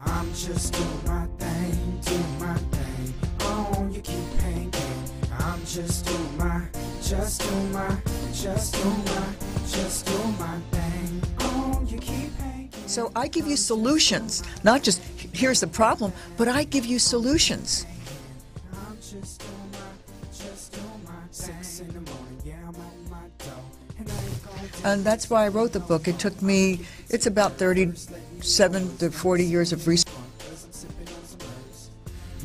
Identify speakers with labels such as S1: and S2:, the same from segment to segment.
S1: I'm just doing my thing, doing my thing. Oh, you keep hanging. I'm just doing my thing. Oh, you keep hanging.
S2: So I give you solutions, not just here's the problem, but I give you solutions.
S1: I'm just doing my 6 in the morning. Yeah, I'm on my dough.
S2: And that's why I wrote the book. It took me, it's about 37 to 40 years of research.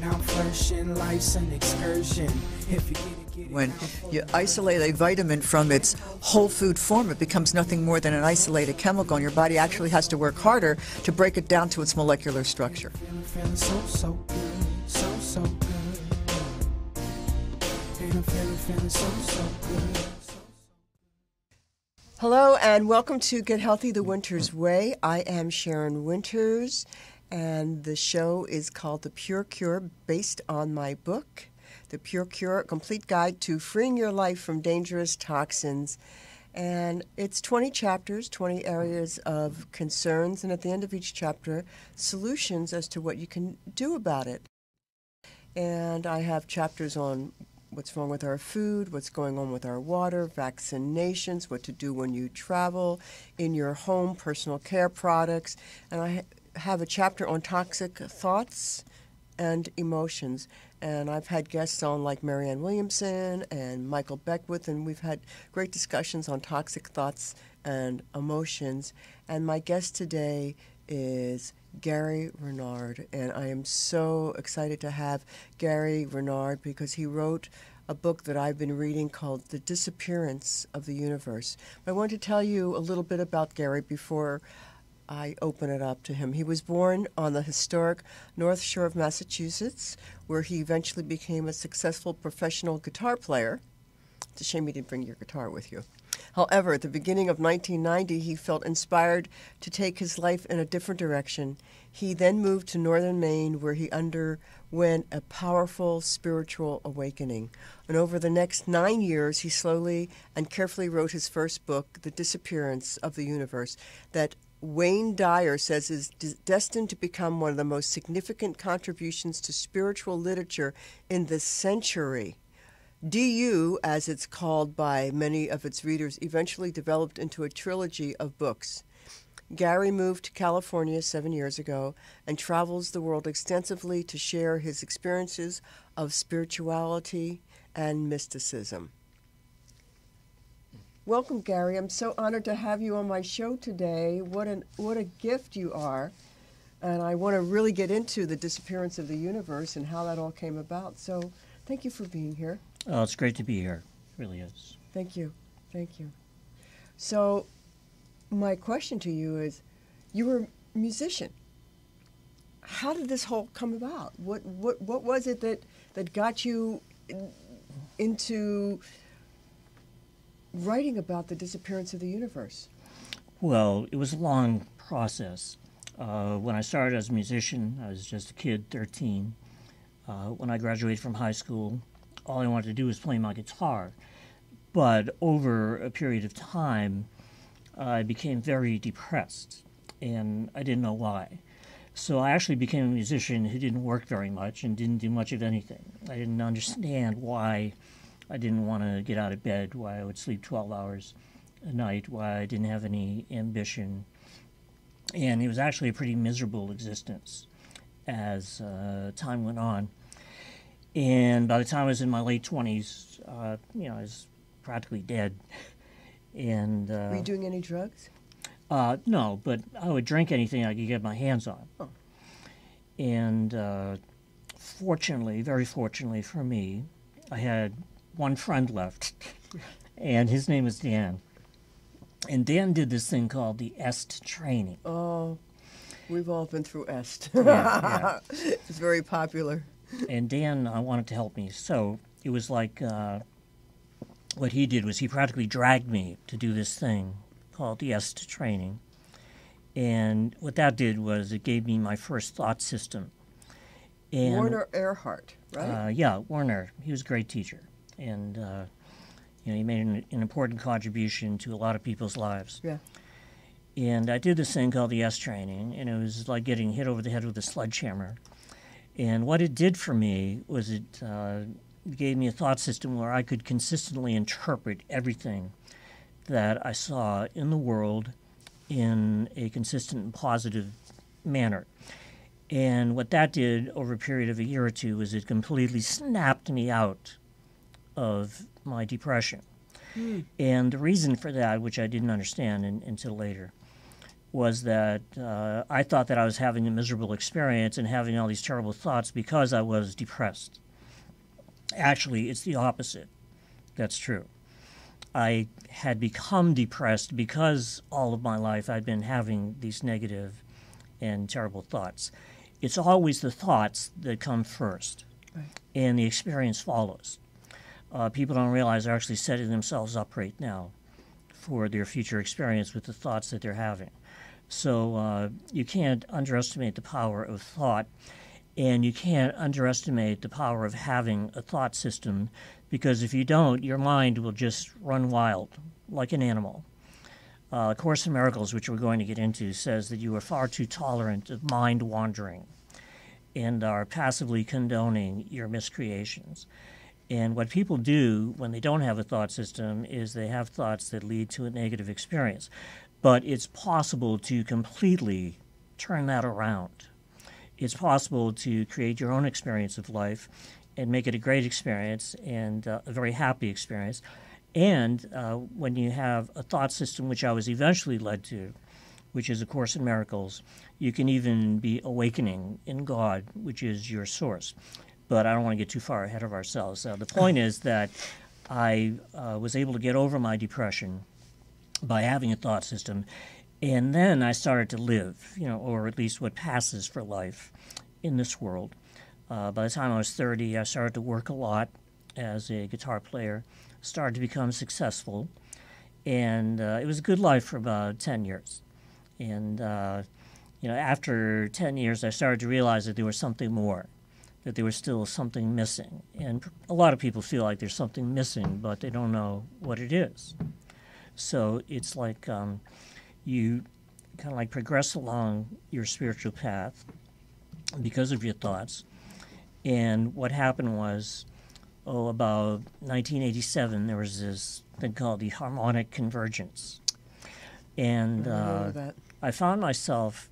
S1: Now I'm flourishing, life's an excursion. If you get it.
S2: When you isolate a vitamin from its whole food form, it becomes nothing more than an isolated chemical, and your body actually has to work harder to break it down to its molecular structure.
S1: Feeling so good, so good. And I'm feeling so good.
S3: Hello and welcome to Get Healthy the Wynters Way. I am Sharyn Wynters, and the show is called The Pure Cure, based on my book, The Pure Cure, a complete guide to freeing your life from dangerous toxins. And it's 20 chapters, 20 areas of concerns, and at the end of each chapter, solutions as to what you can do about it. And I have chapters on what's wrong with our food, what's going on with our water, vaccinations, what to do when you travel, in your home, personal care products. And I have a chapter on toxic thoughts and emotions. And I've had guests on like Marianne Williamson and Michael Beckwith, and we've had great discussions on toxic thoughts and emotions. And my guest today is Gary Renard, and I am so excited to have Gary Renard because he wrote a book that I've been reading called The Disappearance of the Universe. I want to tell you a little bit about Gary before I open it up to him. He was born on the historic North Shore of Massachusetts, where he eventually became a successful professional guitar player. It's a shame you didn't bring your guitar with you. However, at the beginning of 1990, he felt inspired to take his life in a different direction. He then moved to Northern Maine, where he underwent a powerful spiritual awakening. And over the next 9 years, he slowly and carefully wrote his first book, The Disappearance of the Universe, that Wayne Dyer says is destined to become one of the most significant contributions to spiritual literature in the century. DU, as it's called by many of its readers, eventually developed into a trilogy of books. Gary moved to California 7 years ago and travels the world extensively to share his experiences of spirituality and mysticism. Welcome, Gary. I'm so honored to have you on my show today. What a gift you are. And I want to really get into the disappearance of the universe and how that all came about. So thank you for being here.
S4: Oh, it's great to be here. It really is.
S3: Thank you. Thank you. So my question to you is, you were a musician. How did this whole come about? What was it that got you into writing about the disappearance of the universe?
S4: Well, it was a long process. When I started as a musician, I was just a kid, 13. When I graduated from high school, all I wanted to do was play my guitar. But over a period of time, I became very depressed, and I didn't know why. So I actually became a musician who didn't work very much and didn't do much of anything. I didn't understand why I didn't want to get out of bed, why I would sleep 12 hours a night, why I didn't have any ambition. And it was actually a pretty miserable existence as time went on. And by the time I was in my late 20s, I was practically dead. And
S3: were you doing any drugs?
S4: No, but I would drink anything I could get my hands on.
S3: Oh.
S4: And fortunately, very fortunately for me, I had one friend left, and his name was Dan. And Dan did this thing called the EST training.
S3: Oh, we've all been through EST.
S4: Yeah.
S3: It's very popular.
S4: And Dan wanted to help me, so it was like what he did was he practically dragged me to do this thing called the EST training. And what that did was it gave me my first thought system. And,
S3: Werner Erhard, right?
S4: Yeah, Werner. He was a great teacher. And he made an important contribution to a lot of people's lives.
S3: Yeah.
S4: And I did this thing called the S training, and it was like getting hit over the head with a sledgehammer. And what it did for me was it gave me a thought system where I could consistently interpret everything that I saw in the world in a consistent and positive manner. And what that did over a period of a year or two was it completely snapped me out of my depression. And the reason for that, which I didn't understand until later, was that I thought that I was having a miserable experience and having all these terrible thoughts because I was depressed. Actually, it's the opposite. That's true. I had become depressed because all of my life I'd been having these negative and terrible thoughts. It's always the thoughts that come first, right, and the experience follows. People don't realize they're actually setting themselves up right now for their future experience with the thoughts that they're having. So you can't underestimate the power of thought, and you can't underestimate the power of having a thought system, because if you don't, your mind will just run wild like an animal. Course in Miracles, which we're going to get into, says that you are far too tolerant of mind wandering and are passively condoning your miscreations. And what people do when they don't have a thought system is they have thoughts that lead to a negative experience. But it's possible to completely turn that around. It's possible to create your own experience of life and make it a great experience and a very happy experience. And when you have a thought system, which I was eventually led to, which is A Course in Miracles, you can even be awakening in God, which is your source. But I don't want to get too far ahead of ourselves. The point is that I was able to get over my depression by having a thought system, and then I started to live, or at least what passes for life in this world. By the time I was 30, I started to work a lot as a guitar player, started to become successful, and it was a good life for about 10 years. And after 10 years, I started to realize that there was something more, that there was still something missing. And a lot of people feel like there's something missing, but they don't know what it is. So it's like you kind of like progress along your spiritual path because of your thoughts. And what happened was, about 1987, there was this thing called the harmonic convergence. And I found myself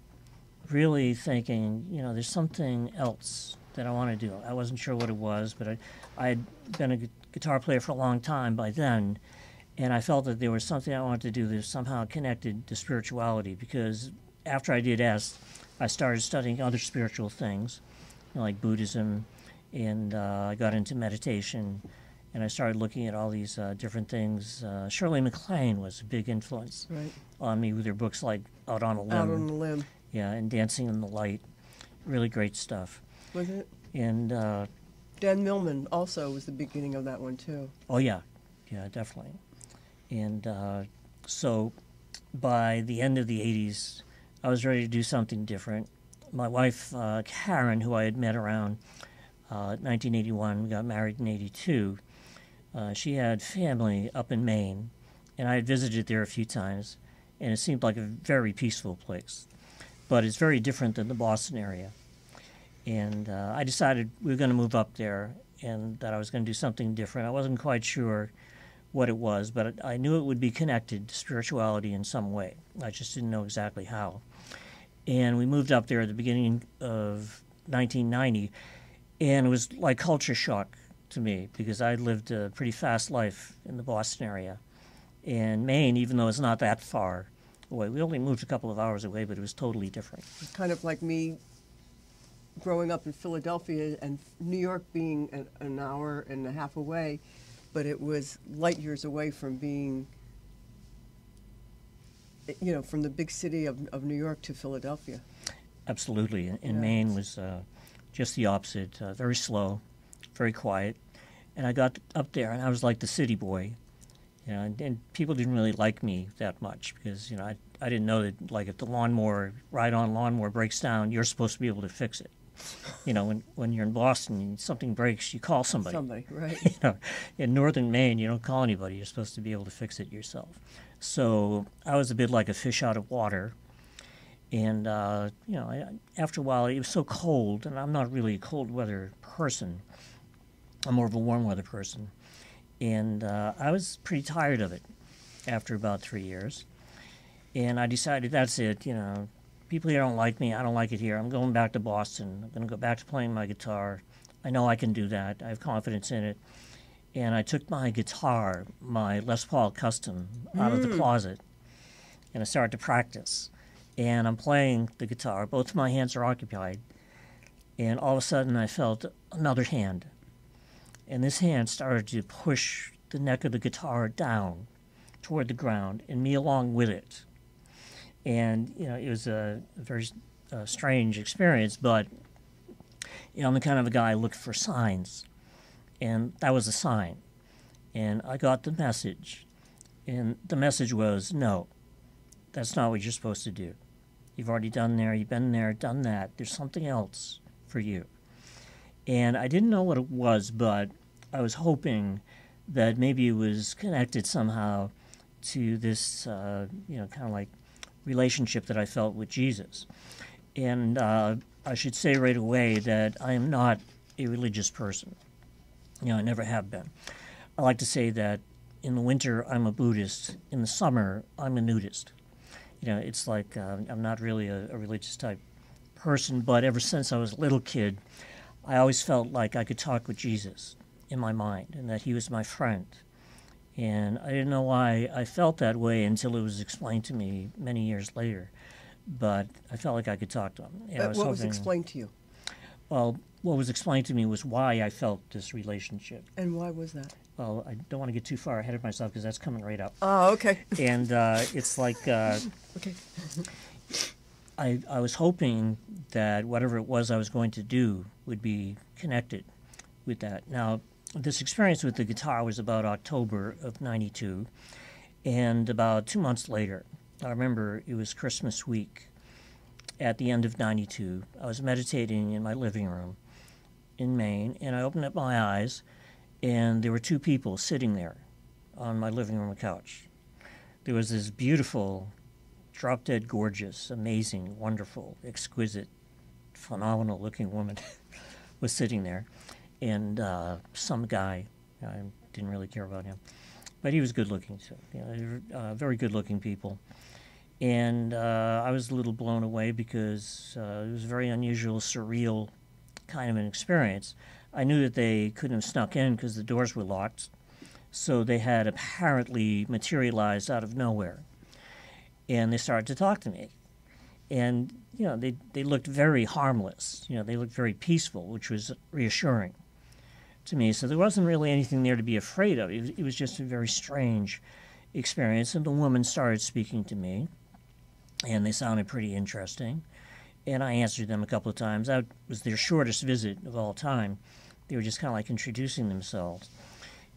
S4: really thinking, there's something else that I want to do. I wasn't sure what it was, but I had been a guitar player for a long time by then, and I felt that there was something I wanted to do that was somehow connected to spirituality, because after I did S, I started studying other spiritual things, like Buddhism, and I got into meditation, and I started looking at all these different things. Shirley MacLaine was a big influence on me with her books like Out on a Limb.
S3: Out on a Limb.
S4: Yeah, and Dancing in the Light. Really great stuff.
S3: Was it?
S4: And
S3: Dan Millman also was the beginning of that one, too.
S4: Oh, yeah. Yeah, definitely. And so by the end of the 80s, I was ready to do something different. My wife, Karen, who I had met around 1981, we got married in 82, she had family up in Maine, and I had visited there a few times, and it seemed like a very peaceful place. But it's very different than the Boston area. And I decided we were going to move up there and that I was going to do something different. I wasn't quite sure what it was, but I knew it would be connected to spirituality in some way. I just didn't know exactly how. And we moved up there at the beginning of 1990, and it was like culture shock to me because I lived a pretty fast life in the Boston area. And Maine, even though it's not that far away, we only moved a couple of hours away, but it was totally different.
S3: It's kind of like me growing up in Philadelphia and New York being an hour and a half away, but it was light years away from being, from the big city of New York to Philadelphia.
S4: Absolutely. And Maine was just the opposite, very slow, very quiet. And I got up there, and I was like the city boy. And people didn't really like me that much because, I didn't know that, like, if the ride-on lawnmower breaks down, you're supposed to be able to fix it. You know, when you're in Boston and something breaks, you call somebody.
S3: Somebody, right.
S4: You know, in Northern Maine, you don't call anybody. You're supposed to be able to fix it yourself. So I was a bit like a fish out of water. And, you know, after a while, it was so cold, and I'm not really a cold weather person. I'm more of a warm weather person. And I was pretty tired of it after about 3 years. And I decided, that's it, you know, people here don't like me. I don't like it here. I'm going back to Boston. I'm going to go back to playing my guitar. I know I can do that. I have confidence in it. And I took my guitar, my Les Paul Custom, out of the closet, and I started to practice. And I'm playing the guitar. Both of my hands are occupied. And all of a sudden, I felt another hand. And this hand started to push the neck of the guitar down toward the ground, and me along with it. And, you know, it was a very strange experience, but, you know, I'm the kind of a guy who looked for signs. And that was a sign. And I got the message. And the message was, no, that's not what you're supposed to do. You've already done there, you've been there, done that. There's something else for you. And I didn't know what it was, but I was hoping that maybe it was connected somehow to this, you know, kind of like relationship that I felt with Jesus. And I should say right away that I am not a religious person. You know, I never have been. I like to say that in the winter, I'm a Buddhist. In the summer, I'm a nudist. You know, it's like I'm not really a religious type person, but ever since I was a little kid, I always felt like I could talk with Jesus in my mind and that he was my friend. And I didn't know why I felt that way until it was explained to me many years later. But I felt like I could talk to him. And
S3: What was explained to you?
S4: Well, what was explained to me was why I felt this relationship.
S3: And why was that?
S4: Well, I don't want to get too far ahead of myself because that's coming right up.
S3: Oh, okay.
S4: And it's like
S3: Okay.
S4: I was hoping that whatever it was I was going to do would be connected with that. Now, this experience with the guitar was about October of '92, and about 2 months later, I remember it was Christmas week at the end of '92. I was meditating in my living room in Maine, and I opened up my eyes, and there were two people sitting there on my living room couch. There was this beautiful, drop-dead gorgeous, amazing, wonderful, exquisite, phenomenal-looking woman was sitting there, and some guy, I didn't really care about him, but he was good-looking too. You know, they were, very good-looking people. And I was a little blown away because it was a very unusual, surreal kind of an experience. I knew that they couldn't have snuck in because the doors were locked, so they had apparently materialized out of nowhere. And they started to talk to me. And, you know, they looked very harmless. You know, they looked very peaceful, which was reassuring to me. So there wasn't really anything there to be afraid of. It was just a very strange experience. And the woman started speaking to me, and they sounded pretty interesting. And I answered them a couple of times. That was their shortest visit of all time. They were just kind of like introducing themselves.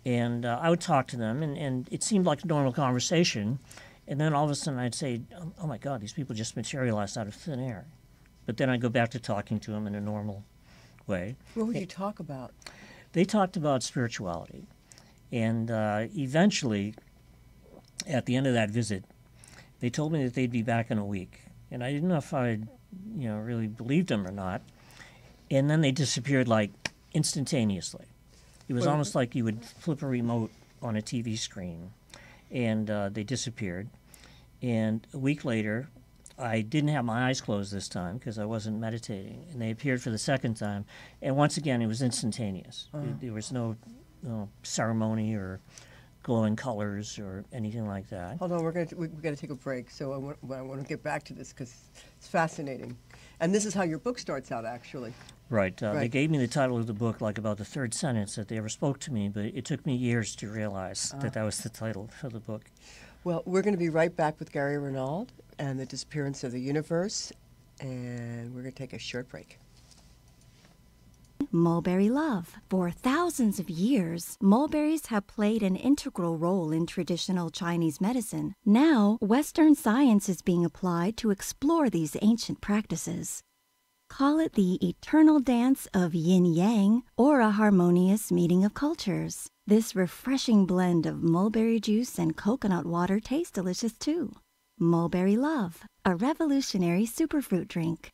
S4: And I would talk to them, and it seemed like a normal conversation. And then all of a sudden I'd say, oh my God, these people just materialized out of thin air. But then I'd go back to talking to them in a normal way.
S3: What would you talk about?
S4: They talked about spirituality. And eventually, at the end of that visit, they told me that they'd be back in a week. And I didn't know if I'd, you know, really believed them or not. And then they disappeared like instantaneously. It was almost like you would flip a remote on a TV screen. And they disappeared. And a week later, I didn't have my eyes closed this time because I wasn't meditating. And they appeared for the second time. And once again, it was instantaneous. There was no ceremony or glowing colors or anything like that.
S3: Hold on, we've got to take a break. So I want to get back to this because it's fascinating. And this is how your book starts out, actually.
S4: Right. They gave me the title of the book like about the third sentence that they ever spoke to me, but it took me years to realize that was the title of the book.
S3: Well, we're going to be right back with Gary Renard and the Disappearance of the Universe, and we're going to take a short break.
S5: Mulberry love. For thousands of years, mulberries have played an integral role in traditional Chinese medicine. Now, Western science is being applied to explore these ancient practices. Call it the eternal dance of yin-yang or a harmonious meeting of cultures. This refreshing blend of mulberry juice and coconut water tastes delicious too. Mulberry Love, a revolutionary superfruit drink.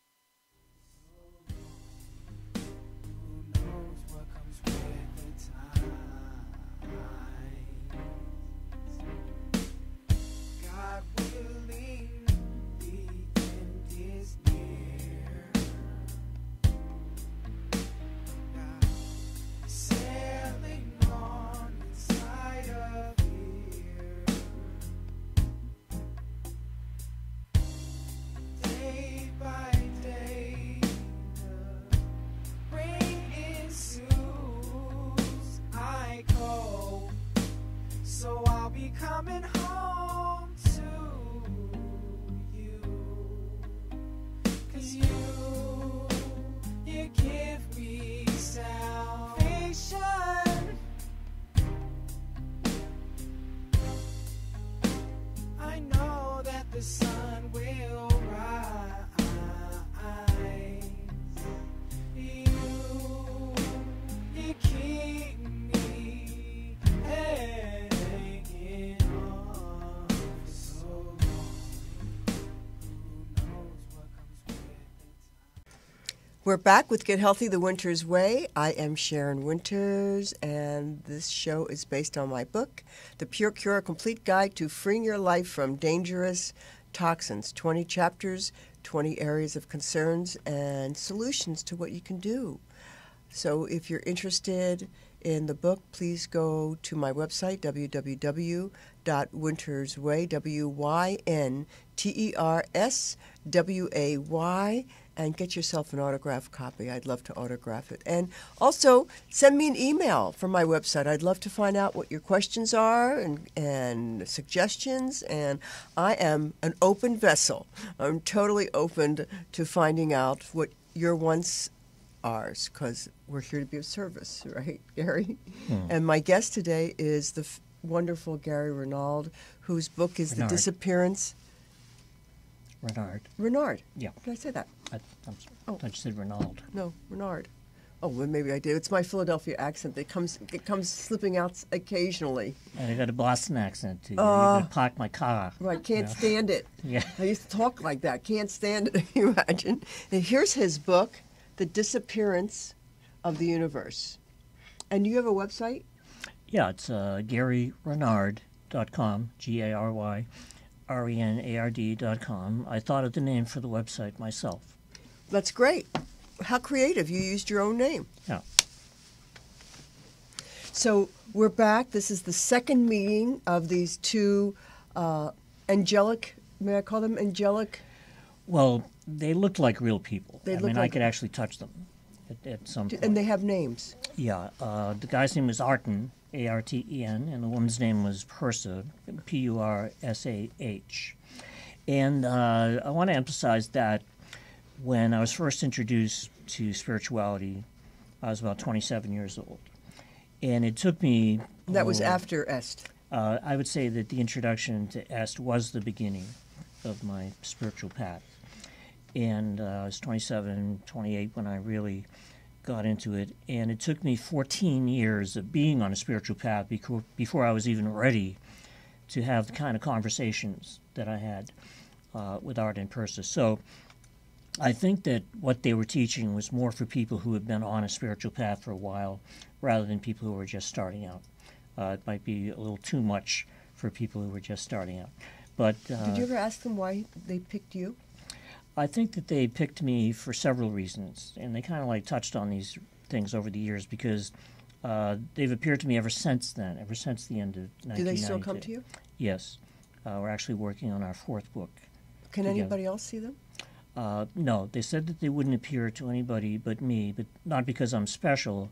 S1: Coming home to you, 'cause you give me salvation. I know that the sun will rise. You keep me hanging on so long. Who knows what comes with it?
S3: We're back with Get Healthy the Winters Way. I am Sharyn Wynters, and this show is based on my book, The Pure Cure, A Complete Guide to Freeing Your Life from Dangerous Toxins. 20 chapters, 20 areas of concerns, and solutions to what you can do. So if you're interested in the book, please go to my website, www.wintersway, WYNTERSWAY, and get yourself an autographed copy. I'd love to autograph it. And also, send me an email from my website. I'd love to find out what your questions are and suggestions, and I am an open vessel. I'm totally open to finding out what your wants ours, because we're here to be of service, right, Gary? And my guest today is the wonderful Gary Renard, whose book is
S4: Renard.
S3: The Disappearance. Renard.
S4: Yeah.
S3: Did I say that?
S4: I'm sorry.
S3: Oh.
S4: I thought you said Renard.
S3: No, Renard. Oh, well, maybe I did. It's my Philadelphia accent that comes slipping out occasionally.
S4: And I got a Boston accent too. You're going to park my car.
S3: Right, can't stand it.
S4: Yeah.
S3: I used to talk like that. Can't stand it. Can you imagine? And here's his book, The Disappearance of the Universe. And you have a website?
S4: Yeah, it's GaryRenard.com, GaryRenard.com. I thought of the name for the website myself.
S3: That's great. How creative. You used your own name.
S4: Yeah.
S3: So we're back. This is the second meeting of these two angelic, may I call them angelic?
S4: Well, they looked like real people.
S3: They
S4: I
S3: look
S4: mean, I
S3: like-
S4: could actually touch them at some point.
S3: And they have names.
S4: Yeah, the guy's name was Arten, A-R-T-E-N, and the woman's name was Pursah, P-U-R-S-A-H. And I want to emphasize that when I was first introduced to spirituality, I was about 27 years old. And it took me...
S3: That was after Est.
S4: I would say that the introduction to Est was the beginning of my spiritual path. And I was 27, 28 when I really got into it. And it took me 14 years of being on a spiritual path before I was even ready to have the kind of conversations that I had with Art and Pursah. So I think that what they were teaching was more for people who had been on a spiritual path for a while rather than people who were just starting out. It might be a little too much for people who were just starting out. But
S3: Did you ever ask them why they picked you?
S4: I think that they picked me for several reasons, and they kind of like touched on these things over the years because they've appeared to me ever since then, ever since the end of 1992.
S3: Do they still come to you?
S4: Yes. We're actually working on our fourth book.
S3: Can
S4: together.
S3: anybody else see them?
S4: No, they said that they wouldn't appear to anybody but me, but not because I'm special,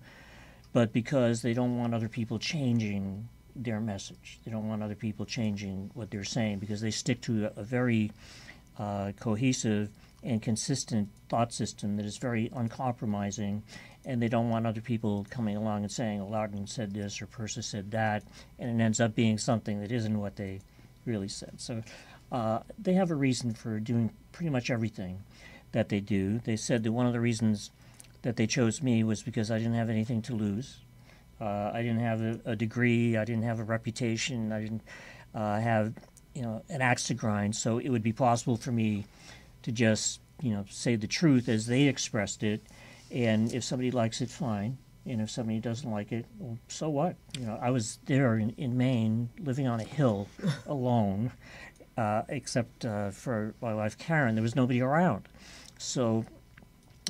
S4: but because they don't want other people changing their message. They don't want other people changing what they're saying because they stick to a very cohesive and consistent thought system that is very uncompromising, and they don't want other people coming along and saying, oh, Arden said this or Pursah said that, and it ends up being something that isn't what they really said. So they have a reason for doing pretty much everything. that they do. They said that one of the reasons that they chose me was because I didn't have anything to lose. I didn't have a degree. I didn't have a reputation. I didn't have, an axe to grind. So it would be possible for me to just, say the truth as they expressed it. And if somebody likes it, fine. And if somebody doesn't like it, well, so what? I was there in Maine, living on a hill alone, except for my wife Karen. There was nobody around. So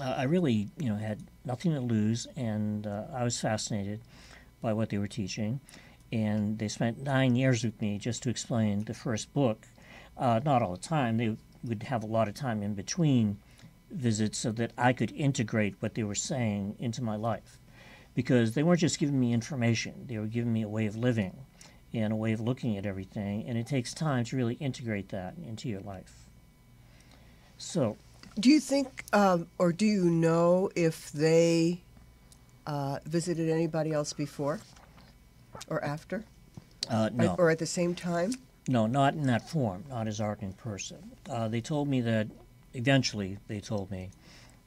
S4: I really, had nothing to lose, and I was fascinated by what they were teaching. And they spent 9 years with me just to explain the first book. Not all the time. They would have a lot of time in between visits so that I could integrate what they were saying into my life. Because they weren't just giving me information. They were giving me a way of living and a way of looking at everything. And it takes time to really integrate that into your life. So,
S3: do you think, or do you know if they visited anybody else before or after?
S4: No.
S3: Or at the same time?
S4: No, not in that form, not as art in person. They told me that, eventually they told me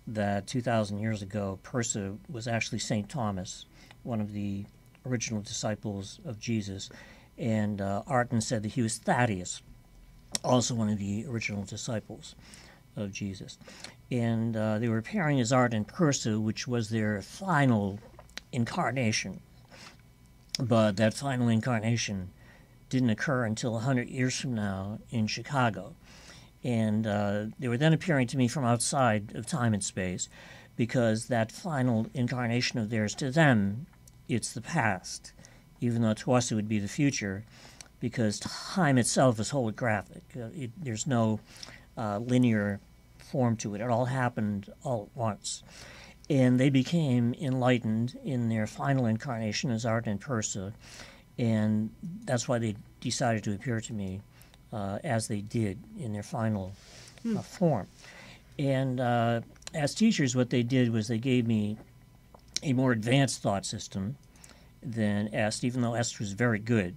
S4: that 2,000 years ago, Persa was actually St. Thomas, one of the original disciples of Jesus. And Arden said that he was Thaddeus, also one of the original disciples of Jesus. And they were pairing his art and Persa, which was their final incarnation. But that final incarnation didn't occur until 100 years from now in Chicago. And they were then appearing to me from outside of time and space, because that final incarnation of theirs, to them, it's the past, even though to us it would be the future, because time itself is holographic. There's no linear form to it. It all happened all at once. And they became enlightened in their final incarnation as Art and Persa, and that's why they decided to appear to me as they did in their final form. And as teachers, what they did was they gave me a more advanced thought system than Est, even though Est was very good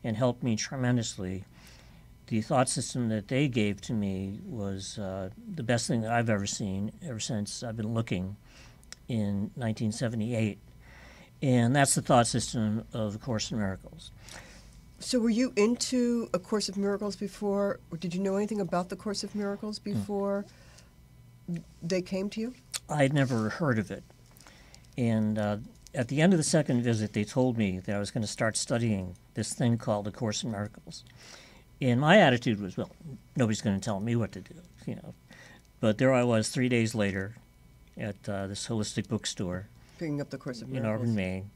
S4: and helped me tremendously. The thought system that they gave to me was the best thing that I've ever seen ever since I've been looking in 1978. And that's the thought system of A Course in Miracles.
S3: So were you into A Course of Miracles before, or did you know anything about the Course of Miracles before they came to you?
S4: I'd never heard of it. And at the end of the second visit, they told me that I was going to start studying this thing called A Course in Miracles. And my attitude was, well, nobody's going to tell me what to do, But there I was 3 days later at this holistic bookstore.
S3: Picking up the Course of
S4: In
S3: Miracles.
S4: Northern Maine.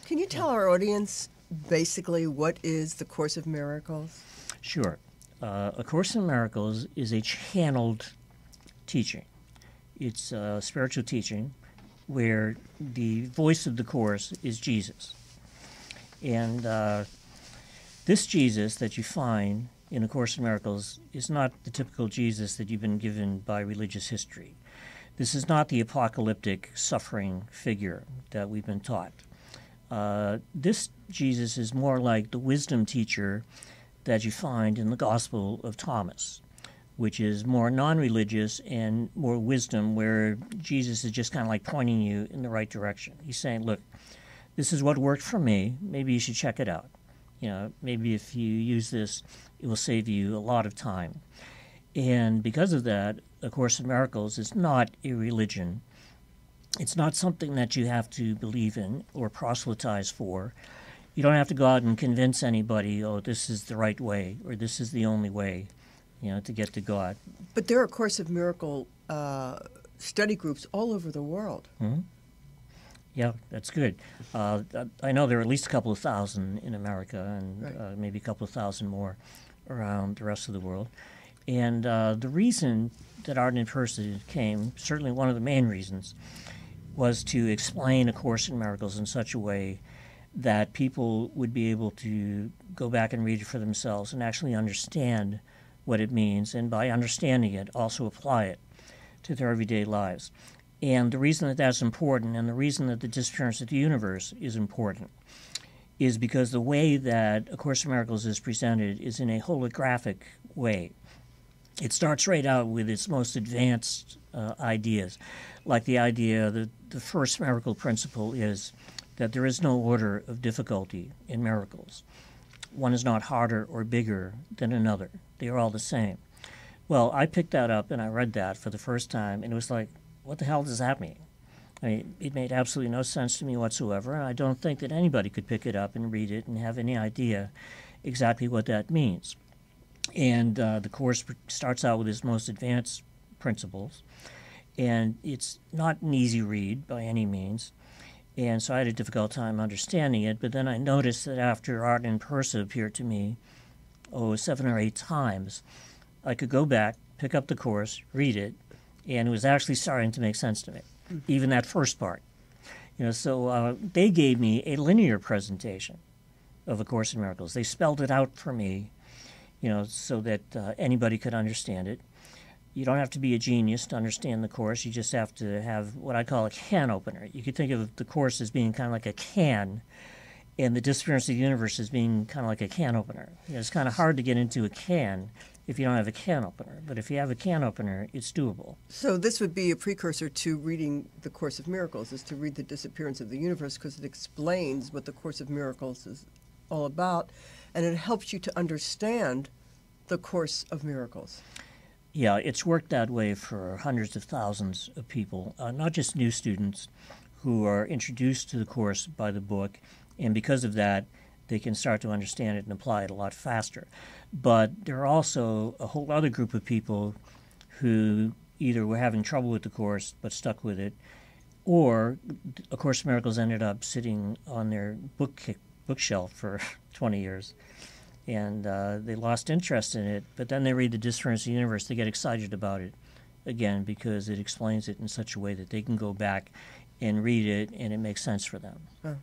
S3: Can you tell our audience basically what is the Course of Miracles?
S4: Sure. A Course in Miracles is a channeled teaching. It's a spiritual teaching where the voice of the Course is Jesus. And this Jesus that you find in A Course in Miracles is not the typical Jesus that you've been given by religious history. This is not the apocalyptic suffering figure that we've been taught. This Jesus is more like the wisdom teacher that you find in the Gospel of Thomas, which is more non-religious and more wisdom, where Jesus is just kind of like pointing you in the right direction. He's saying, look, this is what worked for me. Maybe you should check it out. Maybe if you use this, it will save you a lot of time. And because of that, A Course in Miracles is not a religion. It's not something that you have to believe in or proselytize for. You don't have to go out and convince anybody, oh, this is the right way or this is the only way, to get to God.
S3: But there are Course of Miracle study groups all over the world.
S4: Mm-hmm. Yeah, that's good. I know there are at least a couple of thousand in America and
S3: Right.
S4: Maybe a couple of thousand more around the rest of the world. And the reason that Art in Person came, certainly one of the main reasons, was to explain A Course in Miracles in such a way that people would be able to go back and read it for themselves and actually understand what it means, and by understanding it, also apply it to their everyday lives. And the reason that that's important, and the reason that the disappearance of the universe is important, is because the way that A Course in Miracles is presented is in a holographic way. It starts right out with its most advanced ideas, like the idea that the first miracle principle is that there is no order of difficulty in miracles. One is not harder or bigger than another. They are all the same. Well, I picked that up and I read that for the first time, and it was like, what the hell does that mean? I mean, it made absolutely no sense to me whatsoever, and I don't think that anybody could pick it up and read it and have any idea exactly what that means. And the Course starts out with its most advanced principles, and it's not an easy read by any means. And so I had a difficult time understanding it, but then I noticed that after Art and Persa appeared to me, 7 or 8 times, I could go back, pick up the Course, read it, and it was actually starting to make sense to me, even that first part. So they gave me a linear presentation of A Course in Miracles. They spelled it out for me, so that anybody could understand it. You don't have to be a genius to understand the Course. You just have to have what I call a can opener. You could think of the Course as being kind of like a can, and the Disappearance of the Universe as being kind of like a can opener. It's kind of hard to get into a can if you don't have a can opener. But if you have a can opener, it's doable.
S3: So this would be a precursor to reading the Course of Miracles, is to read the Disappearance of the Universe, because it explains what the Course of Miracles is all about, and it helps you to understand the Course of Miracles.
S4: Yeah, it's worked that way for hundreds of thousands of people, not just new students who are introduced to the Course by the book, and because of that, they can start to understand it and apply it a lot faster. But there are also a whole other group of people who either were having trouble with the Course but stuck with it, or A Course in Miracles ended up sitting on their bookshelf for 20 years. And they lost interest in it, but then they read the Disappearance of the Universe. They get excited about it again because it explains it in such a way that they can go back and read it, and it makes sense for them.
S3: Oh.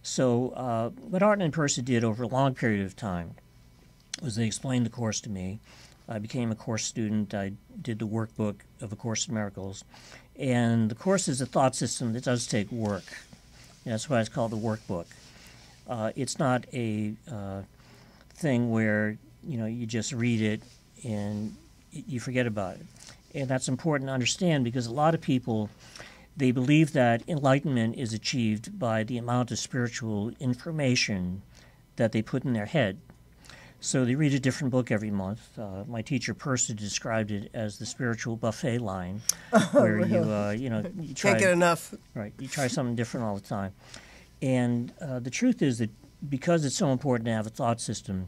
S4: So what Art and Persa did over a long period of time was they explained the Course to me. I became a Course student. I did the workbook of A Course in Miracles. And the Course is a thought system that does take work. That's why it's called the workbook. It's not a thing where you just read it and you forget about it. And that's important to understand, because a lot of people, they believe that enlightenment is achieved by the amount of spiritual information that they put in their head. So they read a different book every month. My teacher Persa described it as the spiritual buffet line, where you try,
S3: can't get enough.
S4: Right, you try something different all the time. And the truth is that because it's so important to have a thought system,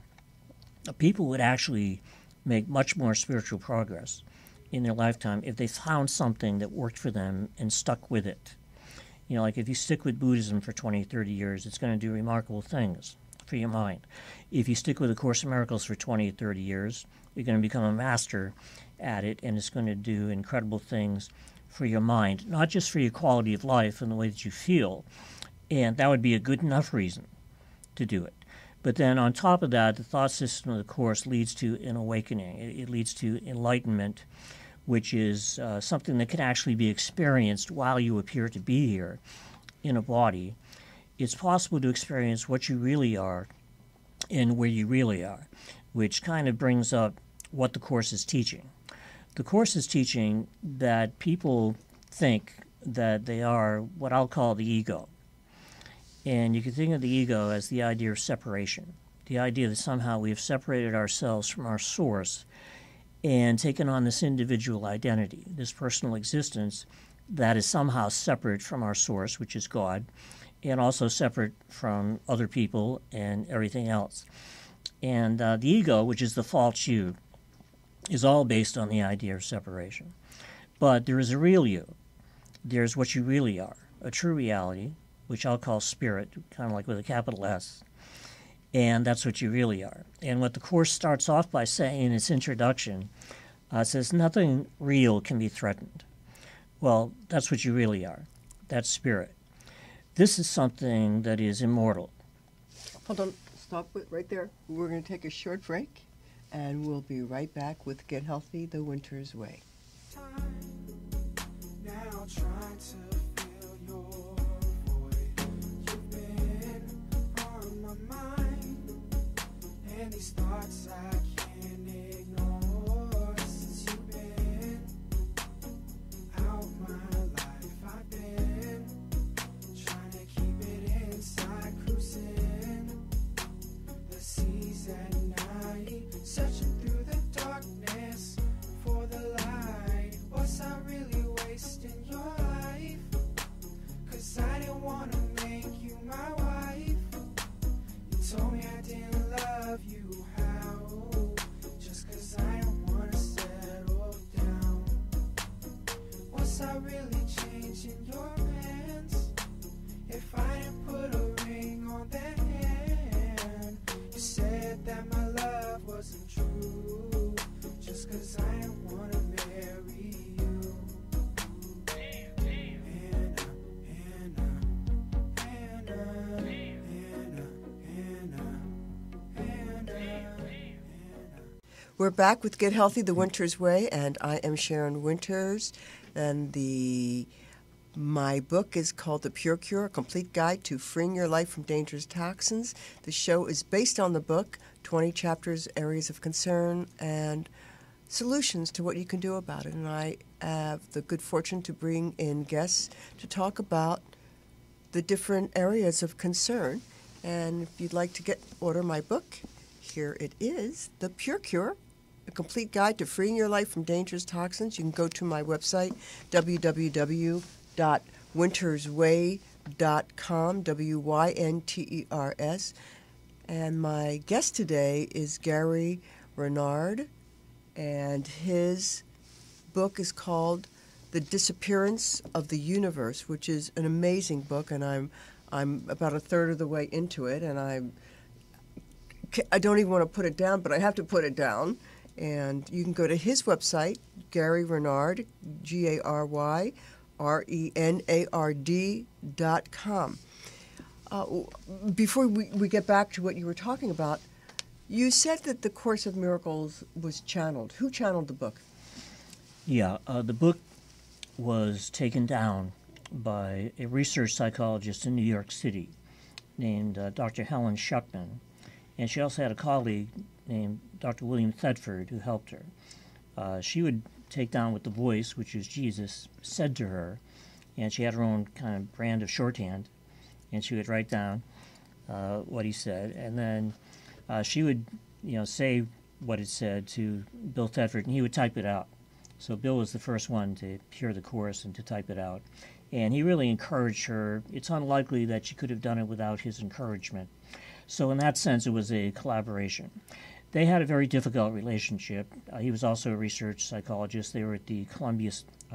S4: people would actually make much more spiritual progress in their lifetime if they found something that worked for them and stuck with it. Like if you stick with Buddhism for 20, 30 years, it's going to do remarkable things for your mind. If you stick with A Course in Miracles for 20, 30 years, you're going to become a master at it, and it's going to do incredible things for your mind, not just for your quality of life and the way that you feel. And that would be a good enough reason to do it. But then on top of that, the thought system of the Course leads to an awakening. It leads to enlightenment, which is something that can actually be experienced while you appear to be here in a body. It's possible to experience what you really are and where you really are, which kind of brings up what the Course is teaching. The Course is teaching that people think that they are what I'll call the ego. And you can think of the ego as the idea of separation, the idea that somehow we have separated ourselves from our source and taken on this individual identity, this personal existence that is somehow separate from our source, which is God, and also separate from other people and everything else. And the ego, which is the false you, is all based on the idea of separation. But there is a real you. There's what you really are, a true reality, which I'll call spirit, kind of like with a capital S. And that's what you really are. And what the Course starts off by saying in its introduction, it says, nothing real can be threatened. Well, that's what you really are. That's spirit. This is something that is immortal.
S3: Hold on, stop it right there. We're going to take a short break, and we'll be right back with Get Healthy the Wynters Way.
S1: Now trying to fill your void. You've been on my mind, and these thoughts I can't ignore. Was I really changing your hands? If I didn't put a ring on that hand, you said that my love wasn't true, just 'cause I didn't wanna marry you.
S3: We're back with Get Healthy the Winters Way, and I am Sharyn Wynters. And my book is called The Pure Cure, A Complete Guide to Freeing Your Life from Dangerous Toxins. The show is based on the book, 20 chapters, areas of concern, and solutions to what you can do about it. And I have the good fortune to bring in guests to talk about the different areas of concern. And if you'd like to order my book, here it is, The Pure Cure, A Complete Guide to Freeing Your Life from Dangerous Toxins. You can go to my website, www.wintersway.com, WYNTERS. And my guest today is Gary Renard, and his book is called The Disappearance of the Universe, which is an amazing book, and I'm about a third of the way into it, and I don't even want to put it down, but I have to put it down. And you can go to his website, Gary Renard, GaryRenard.com. Before we get back to what you were talking about, you said that the Course of Miracles was channeled. Who channeled the book?
S4: Yeah, the book was taken down by a research psychologist in New York City named Dr. Helen Schuckman. And she also had a colleague named Dr. William Thetford who helped her. She would take down what the voice, which is Jesus, said to her, and she had her own kind of brand of shorthand, and she would write down what he said, and then she would, say what it said to Bill Thetford, and he would type it out. So Bill was the first one to hear the course and to type it out, and he really encouraged her. It's unlikely that she could have done it without his encouragement. So in that sense, it was a collaboration. They had a very difficult relationship. He was also a research psychologist. They were at the Columbia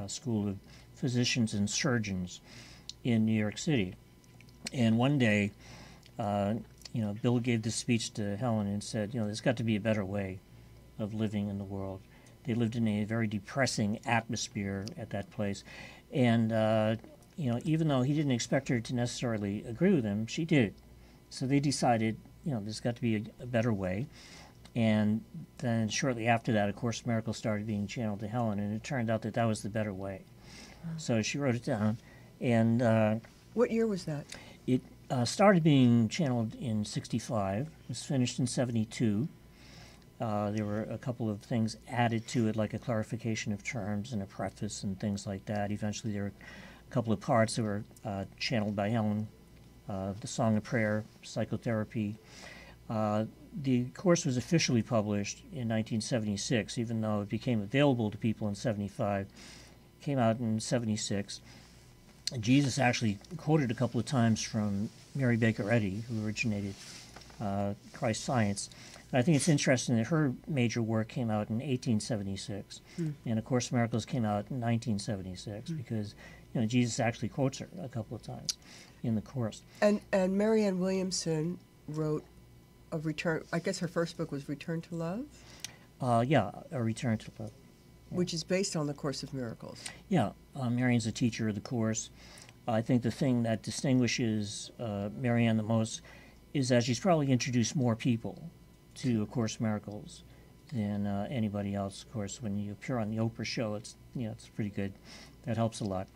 S4: School of Physicians and Surgeons in New York City. And one day, Bill gave this speech to Helen and said, there's got to be a better way of living in the world. They lived in a very depressing atmosphere at that place. And, even though he didn't expect her to necessarily agree with him, she did. So they decided, there's got to be a better way. And then shortly after that, A Course in Miracles started being channeled to Helen, and it turned out that that was the better way. So she wrote it down. And
S3: what year was that?
S4: It started being channeled in 65. It was finished in 72. There were a couple of things added to it, like a clarification of terms and a preface and things like that. Eventually, there were a couple of parts that were channeled by Helen. The Song of Prayer, Psychotherapy. The course was officially published in 1976, even though it became available to people in 75. It came out in 76. Jesus actually quoted a couple of times from Mary Baker Eddy, who originated Christ Science. And I think it's interesting that her major work came out in 1876, and A Course in Miracles came out in 1976, because Jesus actually quotes her a couple of times in the course.
S3: And Marianne Williamson wrote a return. I guess her first book was Return to Love.
S4: A Return to Love,
S3: which is based on the Course of Miracles.
S4: Yeah, Marianne's a teacher of the course. I think the thing that distinguishes Marianne the most is that she's probably introduced more people to A Course in Miracles than anybody else. Of course, when you appear on the Oprah show, it's pretty good. That helps a lot.